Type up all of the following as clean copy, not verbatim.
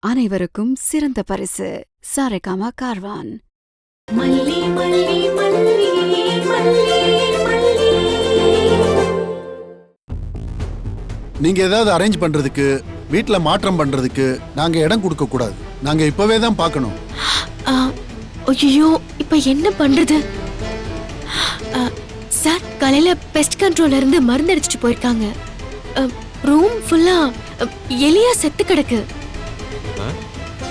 அனைவருக்கும் சிறந்த பரிசு சாரேகாமா கார்வான். மல்லி மல்லி மல்லி மல்லி மல்லி. நீங்க ஏதாவது அரேஞ்ச் பண்றதுக்கு, வீட்ல மாற்றம் பண்றதுக்கு நாங்க இடம் கொடுக்க கூடாது. நாங்க இப்பவே தான் பார்க்கணும். ஐயோ, இப்ப என்ன பண்றது? சார், காலையில பெஸ்ட் கண்ட்ரோல்ல இருந்து மருந்து அடிச்சிட்டு போயிருக்காங்க. ரூம் ஃபுல்லா எலியா செத்து கிடக்கு.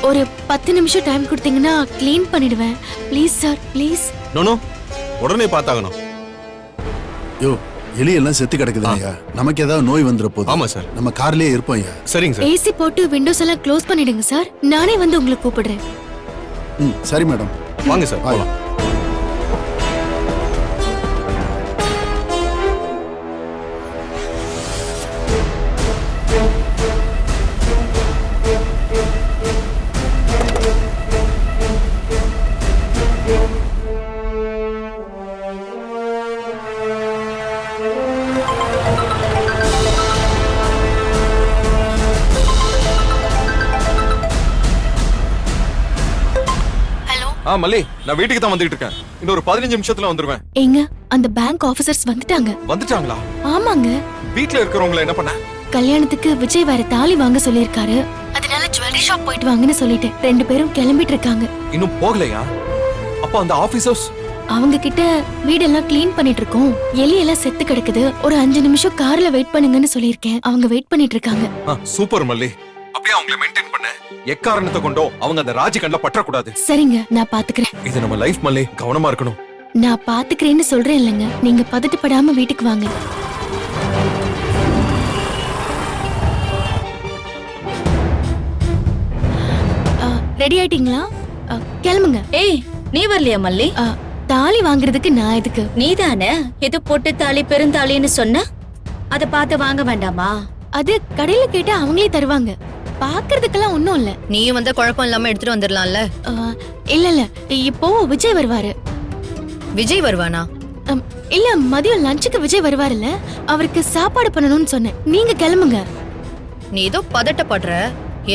ஒரு 10 நிமிஷம் டைம் கொடுத்தீங்கன்னா க்ளீன் பண்ணிடுவேன். Please sir, please. நோ உடனே பார்த்தாகணும். யோ, எலி எல்லாம் செத்து கிடக்குதுங்க. நமக்கு ஏதாவது நோய் வந்துற போகுது. ஆமா சார், நம்ம கார்லயே இருப்போம். சரிங்க சார். ஏசி போட்டு விண்டோஸ் எல்லாம் க்ளோஸ் பண்ணிடுங்க சார். நானே வந்து உங்களை கூப்பிடுறேன். சரி மேடம். வாங்க சார், போலாம். மல்லி, நான் வீட்டுக்கு தான் வந்துட்டு இருக்கேன். இன்னொரு 15 நிமிஷத்துல வந்துருவேன். எங்க அந்த பேங்க் ஆபீசர்ஸ் வந்துட்டாங்க. வந்துட்டாங்களா? ஆமாங்க. வீட்ல இருக்கிறவங்கள என்ன பண்ண? கல்யாணத்துக்கு விஜய் வேற தாலி வாங்க சொல்லிருக்காரு. அதனால ஜுவல்லரி ஷாப் போயிட்டு வாங்கன்னு சொல்லிட்டேன். 2 பேரும் கிளம்பிட்டு இருக்காங்க. இன்னும் போகலையா? அப்ப அந்த ஆபீசர்ஸ் அவங்க கிட்ட வீடெல்லாம் க்ளீன் பண்ணிட்டு இருக்கோம். எலி எல்லாம் செத்து கிடக்குது. ஒரு 5 நிமிஷம் கார்ல வெயிட் பண்ணுங்கன்னு சொல்லிருக்கேன். அவங்க வெயிட் பண்ணிட்டு இருக்காங்க. சூப்பர் மல்லி. அப்படியே அவங்கள மெயின்டைன் பண்ணு. எக்காரணத்தை கொண்டோ அவங்க அந்த ராஜி கண்ட பற்ற கூடாது. சரிங்க, நான் பாத்துக்கிறேன். இது நம்ம லைஃப் மல்லி, கவனமா இருக்கணும். நான் பாத்துக்கிறேன்னு சொல்றேன் இல்லங்க. நீங்க பதட்டப்படாம வீட்டுக்கு வாங்க. ரெடி ஆயிட்டீங்களா? கிளம்புங்க. ஏய், நீ வரலையா மல்லி? தாலி வாங்குறதுக்கு நான் எதுக்கு? நீதானே இது பொட்டு தாலி பெருந்தாலின்னு சொன்ன. அத பார்த்து வாங்க வேண்டாமா? அது கடையில கேட்டா அவங்களே தருவாங்க. பாக்குறதுக்கெல்லாம் ஒண்ணும் இல்ல. நீயும் வந்து குழப்பம் இல்லாம எடுத்துட்டு வந்துடலாம்ல. இல்ல இப்போ விஜய் வருவாரு. விஜய் வருவானா? இல்ல, மதியம் லஞ்சுக்கு விஜய் வருவாருல்ல, அவருக்கு சாப்பாடு பண்ணணும்னு சொன்னேன். நீங்க கிளம்புங்க. நீ ஏதோ பதட்டப்படுற,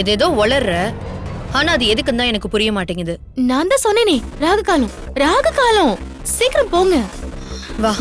ஏதேதோ வளர்ற. ஆனா அது எதுக்குன்னு தான் எனக்கு புரிய மாட்டேங்குது. நான் தான் சொன்னேனே, ராகு காலம். சீக்கிரம் போங்க. வா.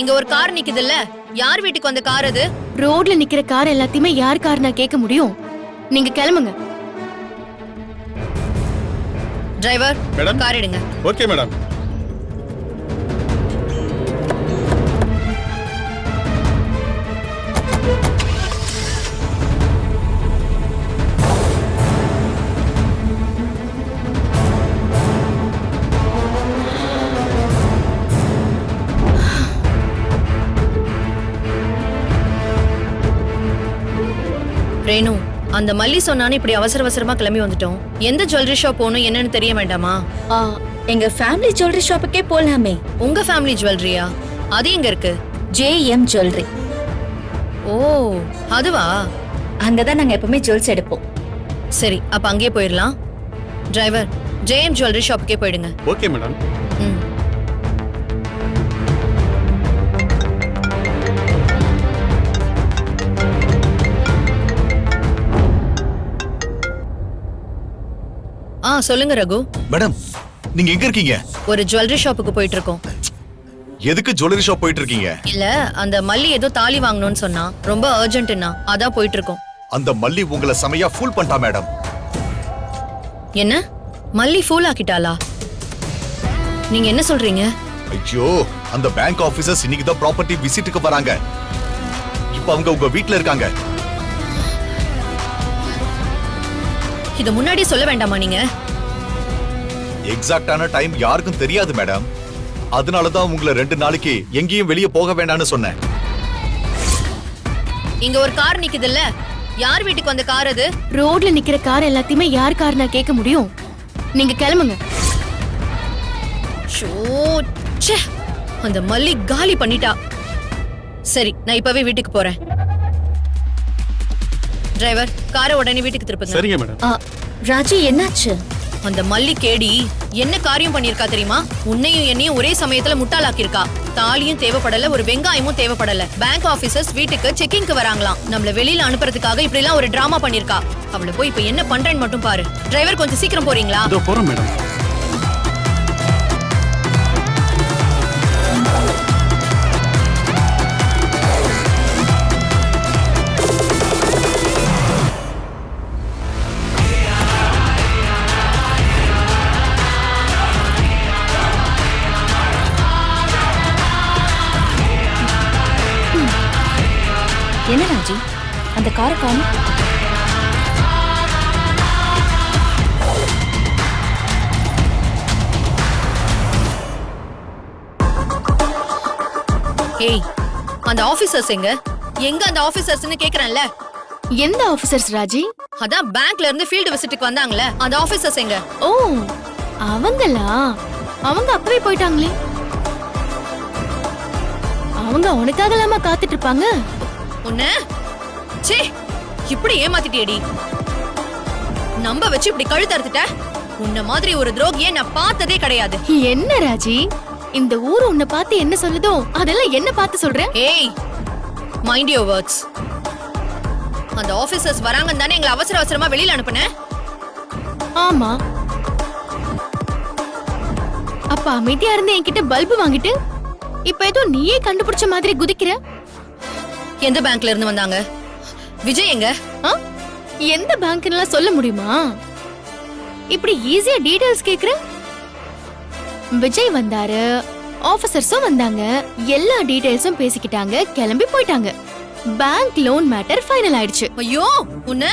இங்க ஒரு கார் நிக்குதுல்ல, யார் வீட்டுக்கு வந்த கார் அது? ரோட்ல நிக்கிற கார் எல்லாத்தையுமே யார் கார் நான் கேட்க முடியும்? நீங்க கிளம்புங்க. டிரைவர், மேடம், கார் எடுங்க. Okay madam. ரேணு, அந்த மல்லி சொன்னானே இப்படி அவசரமா கிளம்பி வந்துட்டோம். எந்த ஜுவல்லரி ஷாப் போகணும் என்னன்னு தெரிய வேண்டாமா? எங்க ஃபேமிலி ஜுவல்லரி ஷாப்புக்கே போலாமே. உங்க ஃபேமிலி ஜுவல்லரியா? அது எங்க இருக்கு? JM jewellery. ஓ, அதுவா? அங்கதான் நாங்க எப்பவுமே ஜுவல்ஸ் எடுப்போம். சரி, அப்ப அங்கேயே போயிடலாம். டிரைவர், JM ஜுவல்லரி ஷாப்புக்கே போயிடுங்க. Okay madam. சொல்லுங்க ரகு. மேடம், நீங்க எங்க இருக்கீங்க? ஒரு ஜுவல்லரி ஷாப்புக்கு போயிட்டு இருக்கோம். எதுக்கு ஜுவல்லரி ஷாப் போயிட்டு இருக்கீங்க? இல்ல, அந்த மல்லி ஏதோ தாலி வாங்கணும்னு சொன்னா, ரொம்ப அர்ஜென்ட்னா அதான் போயிட்டு இருக்கோம். அந்த மல்லி உங்களை செமையா ஃபூல் பண்ணிட்டா மேடம். என்ன? மல்லி ஃபூல் ஆக்கிட்டாளா? நீங்க என்ன சொல்றீங்க? ஐயோ, அந்த பேங்க் ஆபீசர்ஸ் இன்னைக்கு தான் ப்ராப்பர்ட்டி விசிட்டுக்கு வராங்க. இப்ப அவங்க உங்க வீட்ல இருக்காங்க. இத முன்னாடியே சொல்ல வேண்டாமா நீங்க? எக்ஸாக்ட்டான டைம் யாருக்கும் தெரியாது மேடம். அதனாலதான் உங்களை 2 நாளைக்கு எங்கேயும் வெளியே போக வேண்டாம்னு சொன்னேன். இங்க ஒரு கார் நிக்குதுல்ல, யார் வீட்டுக்கு வந்த கார் அது? ரோட்ல நிக்கிற கார் எல்லாத்தையுமே யார் கார் நான் கேட்க முடியும்? நீங்க கிளம்புங்க. ஷோ, ச்சே, அந்த மல்லி காலி பண்ணிட்டா. சரி, நான் இப்பவே வீட்டுக்கு போறேன். டிரைவர், காரை உடனே வீட்டுக்கு திருப்புங்க. சரிங்க மேடம். ராஜி என்னாச்சு? அந்த மல்லி கேடி என்ன காரியம் பண்ணிருக்கா தெரியுமா? உன்னையும் என்னையும் ஒரே சமயத்துல முட்டாளாக்கியிருக்கா. தாலியும் தேவைப்படல, ஒரு வெங்காயமும் தேவைப்படல. பேங்க் ஆபீசர்ஸ் வீட்டுக்கு செக்கிங்க்கு வராங்களாம். நம்மள வெளியில அனுப்புறதுக்காக இப்படி எல்லாம் ஒரு டிராமா பண்ணிருக்கா. அவளை போய் இப்ப என்ன பண்றேன்னு மட்டும் பாரு. டிரைவர், கொஞ்சம் சீக்கிரம் போறீங்களா? இதோ போறோம் மேடம். என்ன ராஜி, அந்த காரை காணோம். ஏய், அந்த ஆபீசர்ஸ் எங்க? எங்க அந்த ஆபீசர்ஸ்னு கேக்குறேன்ல. எந்த ஆபீசர்ஸ் ராஜி? அதான் பேங்க்ல இருந்து ஃபீல்ட் விசிட்டுக்கு வந்தாங்கல, அந்த ஆபீசர்ஸ் எங்க? ஓ, அவங்களா? அவங்க அப்பவே போயிட்டாங்களே. அவங்க உனக்காகலாமா காத்துட்டு இருப்பாங்க? உன்ன சே, இப்படி ஏமாத்திட்டியேடி. நம்ப வச்சு இப்படி கழுத்து அறுத்துட்ட. உன்ன மாதிரி ஒரு துரோகியை நான் பார்த்ததே கிடையாது. என்ன ராஜி, இந்த ஊர் உன்னை பார்த்து என்ன சொல்லுதோ அதெல்லாம் என்ன பார்த்து சொல்ற? ஏய், மைண்ட் யுவர் வேர்ட்ஸ். அந்த ஆபீசர்ஸ் வராங்கன்னு தானே எங்களை அவசர அவசரமா வெளியில அனுப்புன? ஆமா. அப்ப அமைதியா இருந்து என்கிட்ட பல்பு வாங்கிட்டு இப்ப ஏதோ நீயே கண்டுபிடிச்ச மாதிரி குதிக்கிற. எந்த பேங்க்ல இருந்து வந்தாங்க? விஜய் எங்க? எந்த பேங்க்லாம் சொல்ல முடியுமா? இப்படி ஈஸியா டீடைல்ஸ் கேக்குற? விஜய் வந்தாரு, ஆபீசர்ஸும் வந்தாங்க, எல்லா டீடைல்ஸும் பேசிக்கிட்டாங்க, கிளம்பி போயிட்டாங்க. பேங்க் லோன் மேட்டர் ஃபைனல் ஆயிடுச்சு. ஐயோ, உன்ன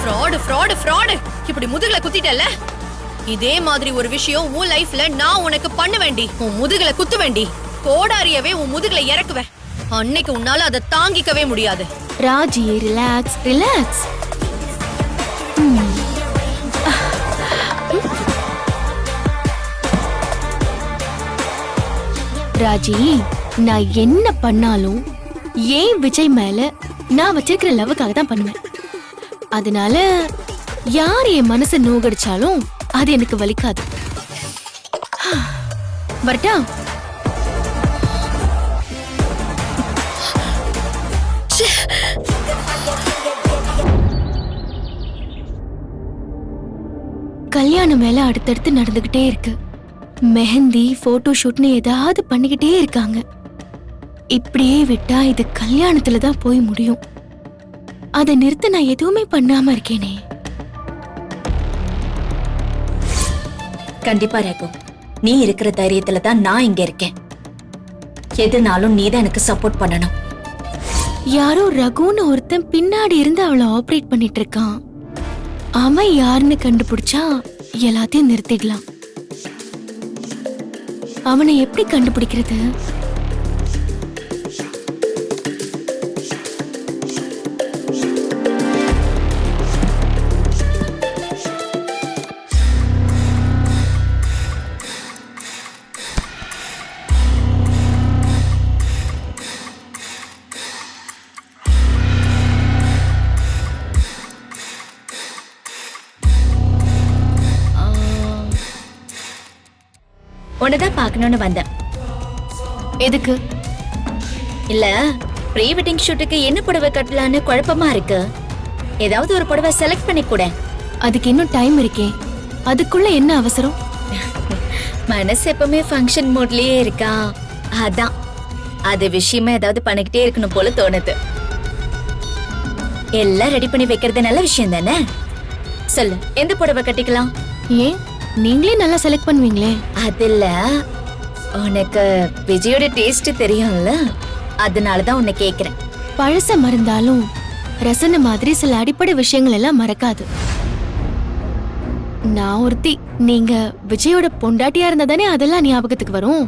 ஃப்ராட் ஃப்ராட் ஃப்ராட் இப்படி முதுகுல குத்திட்டல. இதே மாதிரி ஒரு விஷயம் உன் லைஃப்ல நான் உனக்கு பண்ண வேண்டி, உன் முதுகுல குத்து வேண்டி, கோடாரியவே உன் முதுகுல இறக்குவேன். அன்னைக்கு உன்னால அதை தாங்கிக்கவே முடியாது. Raji, relax relax. ராஜி, நான் என்ன பண்ணாலும் ஏன் விஜய் மேல நான் வச்சிருக்கிற லவ்வுக்காக தான் பண்ணுவேன். அதனால யார் என் மனசை நோகடிச்சாலும் அது எனக்கு வலிக்காது. வரட்டா? கல்யாணம் மேல அடுத்தடுத்து நடந்துகிட்டே இருக்கு. மெஹந்தி, போட்டோ ஷூட்னு ஏதாவது பண்ணிக்கிட்டே இருக்காங்க. இப்படியே விட்டா இது கல்யாணத்துல தான் போய் முடியும். அதை நிறுத்த நான் எதுவுமே பண்ணாம இருக்கேனே. கண்டிப்பா ரகு, நீ இருக்கிற தைரியத்துல தான் நான் இங்க இருக்கேன். எதுனாலும் நீ தான் எனக்கு சப்போர்ட் பண்ணணும். யாரோ ரகுன்னு ஒருத்தன் பின்னாடி இருந்து அவளை ஆபரேட் பண்ணிட்டு இருக்கான். அவன் யாருன்னு கண்டுபிடிச்சா எல்லாத்தையும் நிறுத்திடலாம். அவனை எப்படி கண்டுபிடிக்கிறது? உன்னதான் பார்க்கணும்னு வந்தேன். எதுக்கு? இல்ல, ப்ரீ வெட்டிங் ஷூட்டுக்கு என்ன புடவை கட்டலான்னு குழப்பமா இருக்கு. ஏதாவது ஒரு புடவை செலக்ட் பண்ணி கூட. அதுக்கு இன்னும் டைம் இருக்கே, அதுக்குள்ள என்ன அவசரம்? மனசு எப்பவுமே ஃபங்க்ஷன் மூட்லயே இருக்கா, அதான் அது விஷயமா ஏதாவது பண்ணிக்கிட்டே இருக்கணும் போல தோணுது. எல்லாம் ரெடி பண்ணி வைக்கிறது நல்ல விஷயம் தானே. சொல்லு, எந்த புடவை கட்டிக்கலாம்? ஏன், நீங்களே நல்லா செலக்ட் பண்ணுவீங்களே. அதுல உனக்கு விஜயோட டேஸ்ட் தெரியும்ல, அதனாலதான் உன்னை கேக்குறேன். பழச மறந்தாலும் ரசனை மாதிரி சில அடிப்படை விஷயங்கள் எல்லாம் மறக்காது. நான் ஒருத்தி, நீங்க விஜயோட பொண்டாட்டியா இருந்தா தானே அதெல்லாம் ஞாபகத்துக்கு வரும்.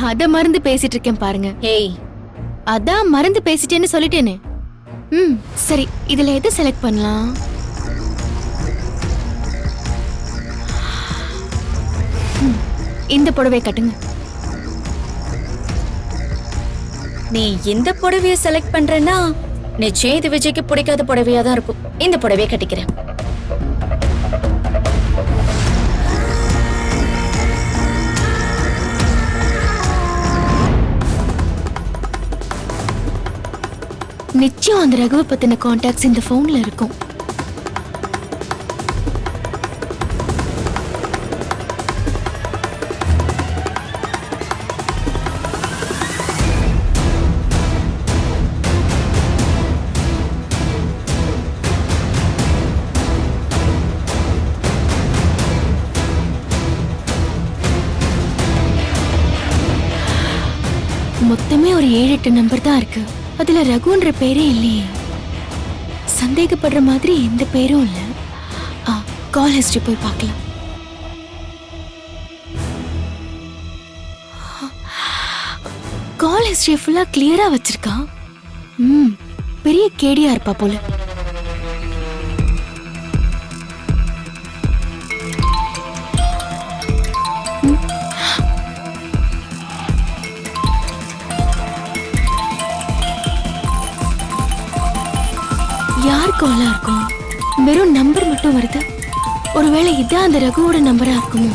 அத மறந்து பேசிட்டு இருக்கேன் பாருங்க. ஏய், அதான் மறந்து பேசிட்டேன்னு சொல்லிட்டேனே. சரி, இதுல எது செலக்ட் பண்ணலாம்? இந்த புடவை கட்டுங்க. நீ இந்த புடவைய செலக்ட் பண்றேன்னா நிச்சயம் இது விஜய்க்கு பிடிக்காத புடவையா தான் இருக்கும். இந்த புடவைய கட்டிக்கிறேன். நிச்சயம் அந்த ரகுவை பத்தின கான்டாக்ட்ஸ் இந்த போன்ல இருக்கும். மொத்தமே ஒரு 7-8 நம்பர் தான் இருக்கு. அதுல ரகுன்ற பேரே இல்லையே. சந்தேகப்படுற மாதிரி எந்த பேரும் இல்ல. கால் ஹிஸ்டரி போய் பார்க்கலாம். கால் ஹிஸ்டரி ஃபுல்லா கிளியரா வச்சிருக்கான். பெரிய கேடியா இருப்பா போல. யார் காலா இருக்கும்? வெறும் நம்பர் மட்டும் வருது. ஒருவேளை இதான் அந்த ரகுவோட நம்பரா இருக்குமோ?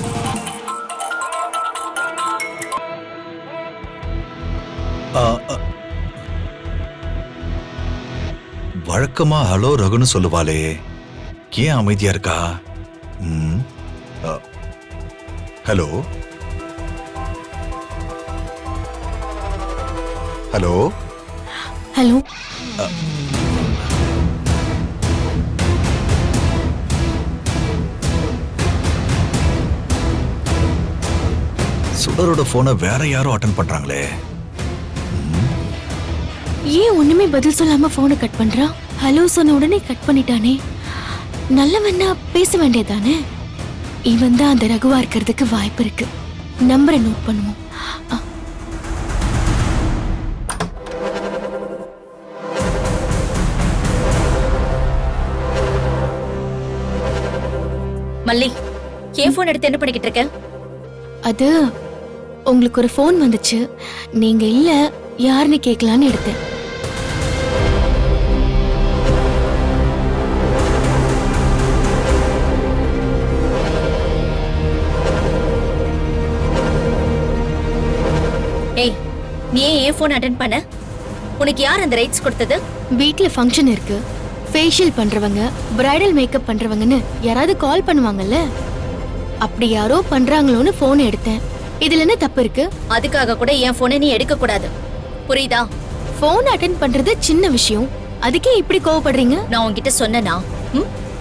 வழக்கமா ஹலோ ரகுன்னு சொல்லுவாளே, ஏன் அமைதியா இருக்கா? Hello hello hello. சுடரோட போனை வேற யாரோ அட்டெண்ட் பண்றாங்களே. ஏன் ஒண்ணுமே பதில் சொல்லாம போனை கட் பண்றா? ஹலோ சொன்ன உடனே கட் பண்ணிட்டானே. நல்லவன்னா பேச வேண்டியதானே. இவன் தான் அந்த ரகுவா இருக்கிறதுக்கு வாய்ப்பு இருக்கு. நம்பரை நோட் பண்ணுவோம். மல்லி, ஏன் போன் எடுத்து என்ன பண்ணிக்கிட்டு இருக்க? அது உங்களுக்கு ஒரு போன் வந்துச்சு. நீங்க இல்ல யாருன்னு கேட்கலான்னு எடுத்தேன். ஏய், நீ ஏன் போன் அட்டெண்ட் பண்ண? உனக்கு யார் அந்த ரைட்ஸ் கொடுத்தது? வீட்ல ஃபங்க்ஷன் இருக்கு. ஃபேஷியல் பண்றவங்க, பிரைடல் மேக்கப் பண்றவங்கன்னு யாராவது கால் பண்ணுவாங்கல்ல, அப்படி யாரோ பண்றாங்களோன்னு போன் எடுத்தேன். இதுல என்ன தப்பு இருக்கு? அதுக்காக கூட என் போனை நீ எடுக்க கூடாது, புரியுதா? போன் அட்டெண்ட் பண்றது சின்ன விஷயம், அதுக்கே இப்படி கோவப்படுறீங்க? நான் உன்கிட்ட சொன்னனா?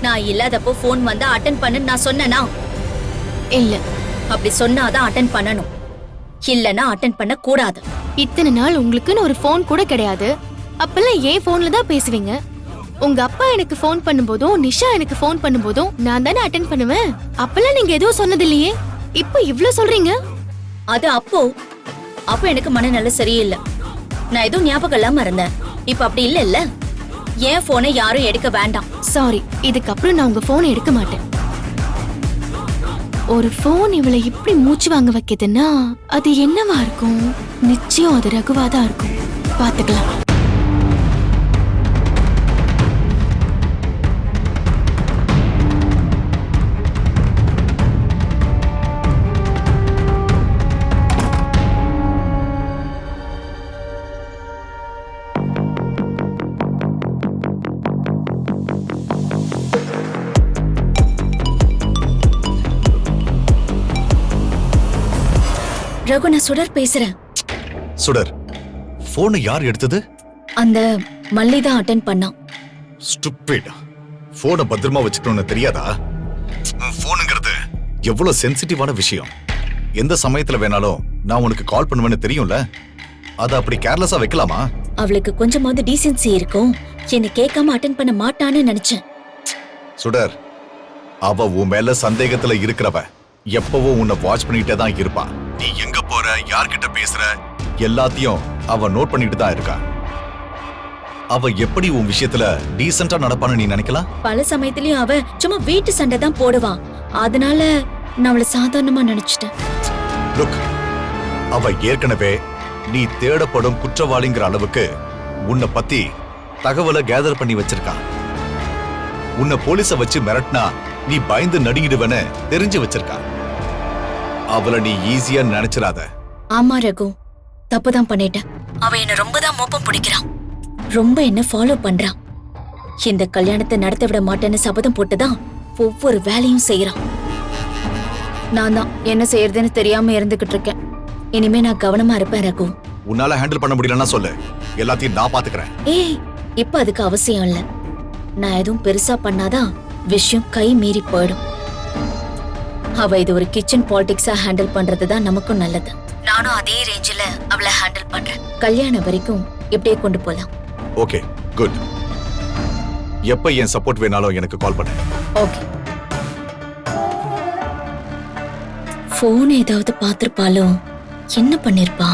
நான் இல்லாதப்போ போன் வந்தா அட்டெண்ட் பண்ணு நான் சொன்னனா? இல்ல. அப்படி சொன்னாதான் அட்டெண்ட் பண்ணணும், இல்லனா அட்டெண்ட் பண்ண கூடாது. இத்தனை நாள் உங்களுக்குன்னு ஒரு போன் கூட கிடையாது. அப்பெல்லாம் ஏன் போன்ல தான் பேசுவீங்க. உங்க அப்பா எனக்கு போன் பண்ணும்போதும் நிஷா எனக்கு போன் பண்ணும்போதும் நான் தானே அட்டெண்ட் பண்ணுவேன். அப்பெல்லாம் நீங்க எதுவும் சொன்னது இல்லையே. இப்போ இவ்ளோ சொல்றீங்க. அது அப்போ எனக்கு மனநல சரியில்லை. நான் எதுவும் ஞாபகம் இல்லாம இருந்தேன். இப்ப அப்படி இல்ல இல்ல. என் போனை யாரும் எடுக்க வேண்டாம். சாரி, இதுக்கப்புறம் நான் உங்க போனை எடுக்க மாட்டேன். ஒரு போன் இவளை இப்படி மூச்சு வாங்க வைக்குதுன்னா அது என்னவா இருக்கும்? நிச்சயம் அது ரகுவாதான் இருக்கும். பாத்துக்கலாம். ரகு, நான் சுடர் பேசுறேன். சுடர், போனை யார் எடுத்தது? அந்த மல்லி தான் அட்டெண்ட் பண்ணா. ஸ்டூபிட். போனை பத்திரமா வச்சுக்கணும்னு தெரியாதா? போனுங்கிறது எவ்வளவு சென்சிட்டிவான விஷயம். எந்த சமயத்துல வேணாலும் நான் உனக்கு கால் பண்ணுவேன்னு தெரியும்ல. அத அப்படி கேர்லெஸ்ஸா வைக்கலாமா? அவளுக்கு கொஞ்சமாவது டீசென்சி இருக்கும். என்ன கேட்காம அட்டெண்ட் பண்ண மாட்டான்னு நினைச்சேன். சுடர், அவ உன் மேல சந்தேகத்துல இருக்கிறவ எப்பவும் உன்னை வாட்ச் பண்ணிட்டே தான் இருப்பா. நீ எங்க போற, யார்கிட்ட பேசுற எல்லாத்தையும் அவ நோட் பண்ணிட்டு தான் இருக்கா. அவ எப்படி உன் விஷயத்துல டீசென்ட்டா நடப்பான்னு நீ நினைக்கலாம்? பல சமயத்திலயும் அவ சும்மா வீட்டு சண்டை தான் போடுவான். அதனால நான் அவளை சாதாரணமா நினைச்சிட்டேன். லுக், அவ ஏற்கனவே நீ தேடப்படும் குற்றவாளிங்கிற அளவுக்கு உன்னை பத்தி தகவலை கேதர் பண்ணி வச்சிருக்கா. உன்னை போலீஸ வச்சு மிரட்டினா நீ பயந்து நடுங்கிடுவன்னு தெரிஞ்சு வச்சிருக்கா. அவளை நீ ஈஸியா நினைச்சிடாத. ஆமா ரகு, தப்புதான் பண்ணிட்டேன். அவ என்ன ரொம்ப தான் மோப்பம் பிடிக்கிறான், ரொம்ப என்ன ஃபாலோ பண்றான். இந்த கல்யாணத்தை நடத்த விட மாட்டேன்னு சபதம் போட்டுதான் ஒவ்வொரு வேலையும் செய்யறான். நான் தான் என்ன செய்யறதுன்னு தெரியாம இருந்துகிட்டு இருக்கேன். இனிமே நான் கவனமா இருப்பேன் ரகு. உன்னால ஹேண்டில் பண்ண முடியலன்னா சொல்லு, எல்லாத்தையும் நான் பாத்துக்கிறேன். ஏய், இப்ப அதுக்கு அவசியம் இல்ல. நான் எதுவும் பெருசா பண்ணாதான் விஷயம் கை மீறி போயிடும். அவ இது ஒரு கிச்சன் பாலிடிக்ஸா ஹேண்டில் பண்றதுதான் நமக்கும் நல்லது. நானும் அதே ரேஞ்சில அவளை ஹேண்டில் பண்றேன். கல்யாணம் வரைக்கும் இப்படியே கொண்டு போலாம். Okay, good. எப்ப என் சப்போர்ட் வேணாலும் எனக்கு கால் பண்ணு. ஓகே. போன் ஏதாவது பாத்திருப்பாலோ, என்ன பண்ணிருப்பா?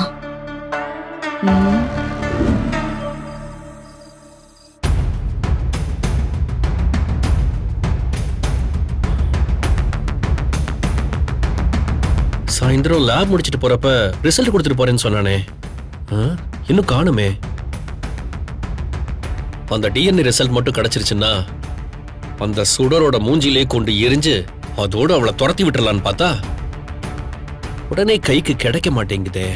சாயந்தரம் லேப் முடிச்சிட்டு போறப்ப ரிசல்ட் கொடுத்துட்டு போறேன்னு சொன்னானே, இன்னும் காணுமே. அந்த டிஎன்ஏ ரிசல்ட் மட்டும் கிடைச்சிருச்சுன்னா அந்த சுடரோட மூஞ்சிலே கொண்டு எரிஞ்சு அதோட அவளை துரத்தி விட்டுறலான்னு பார்த்தா உடனே கைக்கு கிடைக்க மாட்டேங்குதே.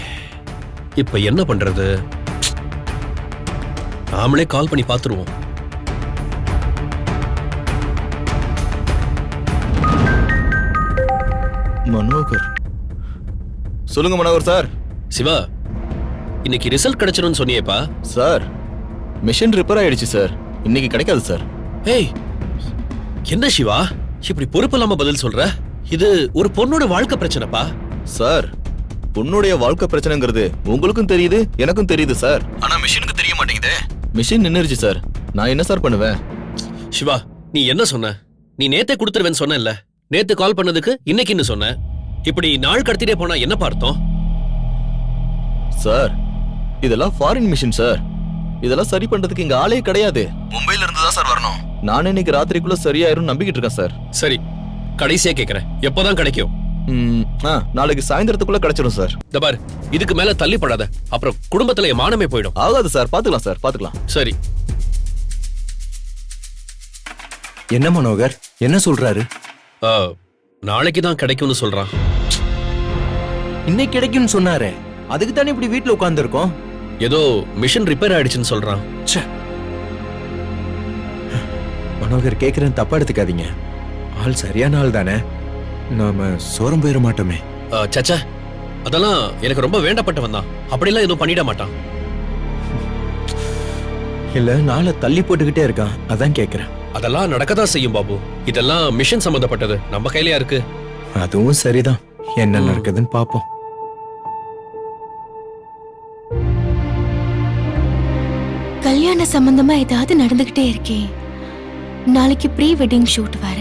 இப்ப என்ன பண்றது? நாமளே கால் பண்ணி பார்த்துருவோம். மனோகர், சொல்லுங்க மனோகர் சார். சிவா, இன்னைக்கு ரிசல்ட் கிடைச்சிரும்னு சொன்னியேப்பா. சார், மிஷின் ரிப்பேர் ஆயிடுச்சு சார், இன்னைக்கு கிடைக்காது சார். ஏய், என்ன சிவா இப்படி பொறுப்பு இல்லாம பதில் சொல்ற? இது ஒரு பொண்ணோட வாழ்க்கை பிரச்சனைப்பா. சார், பொண்ணுடைய வாழ்க்கை பிரச்சனைங்கிறது உங்களுக்கும் தெரியுது, எனக்கும் தெரியுது சார். ஆனா மிஷினுக்கு தெரிய மாட்டேங்குதே. மிஷின் நின்னுருச்சு சார், நான் என்ன சார் பண்ணுவேன்? சிவா, நீ என்ன சொன்ன? நீ நேத்தே கொடுத்துருவேன்னு சொன்ன. நேத்து கால் பண்ணதுக்கு இன்னைக்குன்னு சொன்ன. இப்படி நாள் கடத்திட்டே போனா என்ன பார்த்தோம்? சார், இதெல்லாம் ஃபாரின் மிஷின் சார். இதெல்லாம் சரி பண்றதுக்கு இங்க ஆளே கிடையாது. மும்பைல இருந்து தான் சார் வரணும். நான் இன்னைக்கு ராத்திரிக்குள்ள சரியாயிரும் நம்பிக்கிட்டு இருக்கேன் சார். சரி, கடைசியா கேக்குறேன், எப்போதான் கிடைக்கும்? நாளைக்கு சாயந்தரத்துக்குள்ள கிடைச்சிடும் சார். இந்த பாரு, இதுக்கு மேல தள்ளி படாத, அப்புறம் குடும்பத்துல என் மானமே போயிடும். ஆகாது சார், பாத்துக்கலாம் சார், பாத்துக்கலாம். சரி. என்ன மனோகர், என்ன சொல்றாரு? நாளைக்கு தான் கிடைக்கும்னு சொல்றான். இன்னைக்கு கிடைக்கும்னு சொன்னாரே, அதுக்கு தானே இப்படி வீட்டுல உட்கார்ந்து இருக்கோம். ஏதோ மிஷின் ரிப்பேர் ஆயிடுச்சுன்னு சொல்றான். மனோகர், கேக்குறேன், தப்பா எடுத்துக்காதீங்க. ஆள் சரியான ஆள் தானே, நாம சோரம் போயிட மாட்டோமே. சச்சா, அதெல்லாம் எனக்கு ரொம்ப வேண்டப்பட்டவன் தான். அப்படிலாம் எதுவும் பண்ணிட மாட்டான். இல்ல, நாளை தள்ளி போட்டுக்கிட்டே இருக்கான், அதான் கேக்குறேன். அதெல்லாம் நடக்கதான் செய்யும் பாபு. இதெல்லாம் மிஷன் சம்பந்தப்பட்டது, நம்ம கையிலயா இருக்கு. அதுவும் சரிதான், என்ன நடக்குதுன்னு பாப்போம். கல்யாண சம்பந்தமா ஏதாவது நடந்துகிட்டே இருக்கே. நாளைக்கு ப்ரீ வெட்டிங் ஷூட் வேற.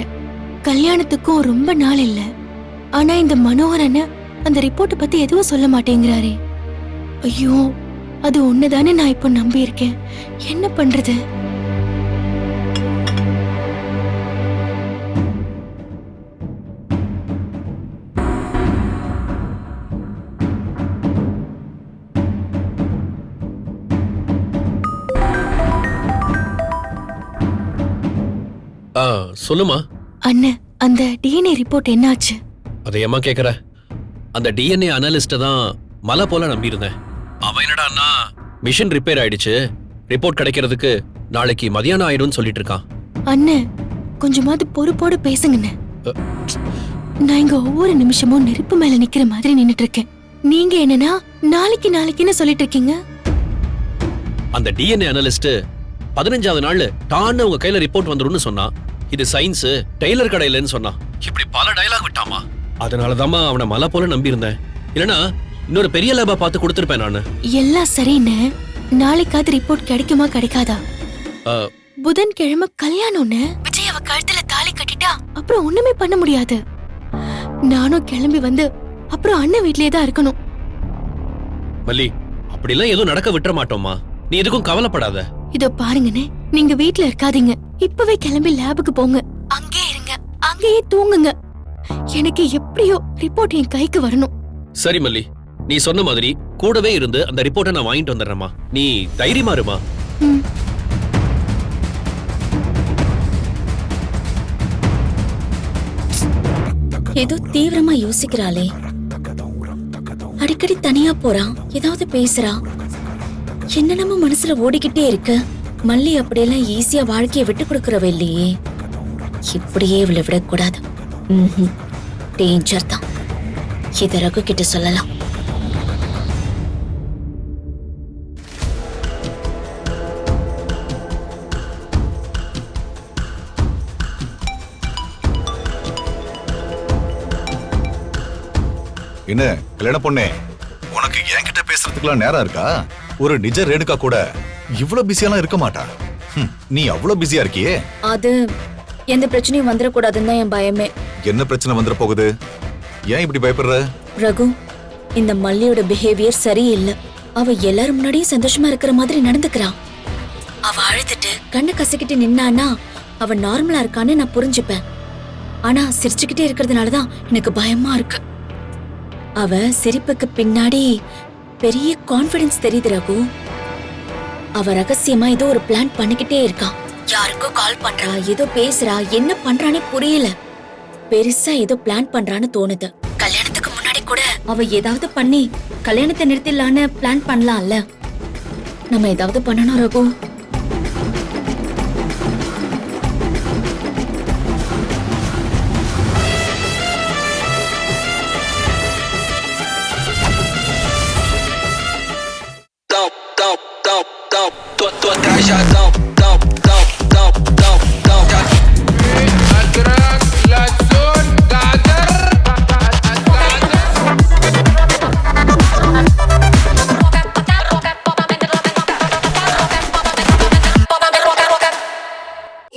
கல்யாணத்துக்கும் ரொம்ப நாள் இல்ல. ஆனா இந்த மனோகரன அந்த ரிப்போர்ட் பத்தி எதுவும் சொல்ல மாட்டேங்கிறாரே. ஐயோ, அது ஒண்ணுதானே நான் இப்போ நம்பி இருக்கேன். என்ன பண்றது? சொல்லுமா. அண்ணன், அந்த டிஎன்ஏ ரிப்போர்ட் என்னாச்சு? அதையம்மா கேக்குற? அந்த டிஎன்ஏ அனலிஸ்ட தான் மலை போல நம்பி இருந்தேன். அவன் என்னடான்னா மிஷின் ரிப்பேர் ஆயிடுச்சு, ரிப்போர்ட் கிடைக்கிறதுக்கு நாளைக்கு மதியானம் ஆயிடும்னு சொல்லிட்டு இருக்கான். அண்ணன், கொஞ்சமாவது பொறுப்போடு பேசுங்கண்ணே. நான் இங்க ஒவ்வொரு நிமிஷமும் நெருப்பு மேல நிக்கிற மாதிரி நின்னுட்டு இருக்கேன். நீங்க என்னன்னா நாளைக்கு நாளைக்குன்னு சொல்லிட்டு இருக்கீங்க. அந்த டிஎன்ஏ அனலிஸ்ட் 15வது நாள் டான்னு உங்க கையில ரிப்போர்ட் வந்துரும்னு சொன்னான். இது சயின்ஸ், டெய்லர் கடையிலன்னு சொன்னான். இப்படி பல டயலாக் விட்டாமா. அதனாலதாம்மா அவனை மலை போல நம்பி இருந்தேன். இல்லனா இன்னொரு பெரிய லேபா பார்த்து கொடுத்திருப்பேன் நானு. எல்லாம் சரின்னு. நாளைக்காவது ரிப்போர்ட் கிடைக்குமா கிடைக்காதா? புதன்கிழமை கல்யாணம்னு விஜய் அவ கழுத்துல தாலி கட்டிட்டா அப்புறம் ஒண்ணுமே பண்ண முடியாது. நானும் கிளம்பி வந்து அப்புறம் அண்ணன் வீட்லயே தான் இருக்கணும். மல்லி அப்படிலாம் எதுவும் நடக்க விட்டுற மாட்டோமா, நீ எதுக்கும் கவலைப்படாத. இதோ பாருங்கண்ணே, நீங்க வீட்ல இருக்காதீங்க. இப்பவே கிளம்பி லேபுக்கு போங்க. அங்கே இருங்க, அங்கேயே தூங்குங்க. எனக்கு எப்படியோ ரிப்போர்ட் என் கைக்கு வரணும். சரி மல்லி, நீ சொன்ன மாதிரி கூடவே இருந்து அந்த ரிப்போர்ட்டை நான் வாங்கிட்டு வந்துடுறேம்மா. நீ தைரியமா இருமா. ம். ஏதோ தீவிரமா யோசிக்கிறாளே. அடிக்கடி தனியா போறான், ஏதாவது பேசுறா. என்னென்னமோ மனசுல ஓடிக்கிட்டே இருக்கு. மல்லி அப்படியெல்லாம் ஈஸியா வாழ்க்கைய விட்டு கொடுக்கறவ இல்லையே. இப்படியே இவளை விடக்கூடாது. டேஞ்சர் தான். இத ரகு கிட்ட சொல்லலாம். என்ன கல்யாண பொண்ணே, உனக்கு என்கிட்ட பேசுறதுக்குலாம் நேரம் இருக்கா? ஒரு நிஜ ரேணுகா கூட இவ்வளவு பிஸியாலாம் இருக்க மாட்டா. நீ அவ்வளவு பிஸியா இருக்கியே. அது எந்த பிரச்சனையும் வந்துடக்கூடாதுன்னு தான் என் பயமே. என்ன பிரச்சனை வந்துட போகுது? ஏன் இப்படி பயப்படுற? ரகு, இந்த மல்லியோட பிஹேவியர் சரியில்லை. அவ எல்லாரும் முன்னாடியும் சந்தோஷமா இருக்கிற மாதிரி நடந்துக்கிறான். அவ அழுதுட்டு கண்ணு கசக்கிட்டு நின்னானா அவ நார்மலா இருக்கான்னு நான் புரிஞ்சுப்பேன். ஆனா சிரிச்சுக்கிட்டே இருக்கிறதுனாலதான் எனக்கு பயமா இருக்கு. அவ சிரிப்புக்கு பின்னாடி பெரிய கான்ஃபிடன்ஸ் தெரியுது ரகு. அவ ரகசியமா ஏதோ ஒரு பிளான் பண்ணிக்கிட்டே இருக்கா. யாருக்கோ கால் பண்றா, ஏதோ பேசுறா, என்ன பண்றானே புரியல. பெருசா ஏதோ பிளான் பண்றான்னு தோணுது. கல்யாணத்துக்கு முன்னாடி கூட அவ ஏதாவது பண்ணி கல்யாணத்தை நிறுத்திடலான்னு பிளான் பண்ணலாம்ல. நம்ம ஏதாவது பண்ணணும் ரகு.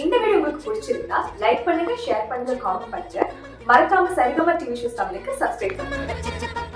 இந்த வீடியோ உங்களுக்கு பிடிச்சிருந்தா லைக் பண்ணுங்க, ஷேர் பண்ணுங்க, காமெண்ட் பண்ணுங்க. மறக்காம சரிகமா டிவி ஷோஸ் தமிழுக்கு சப்ஸ்கிரைப் பண்ணுங்க.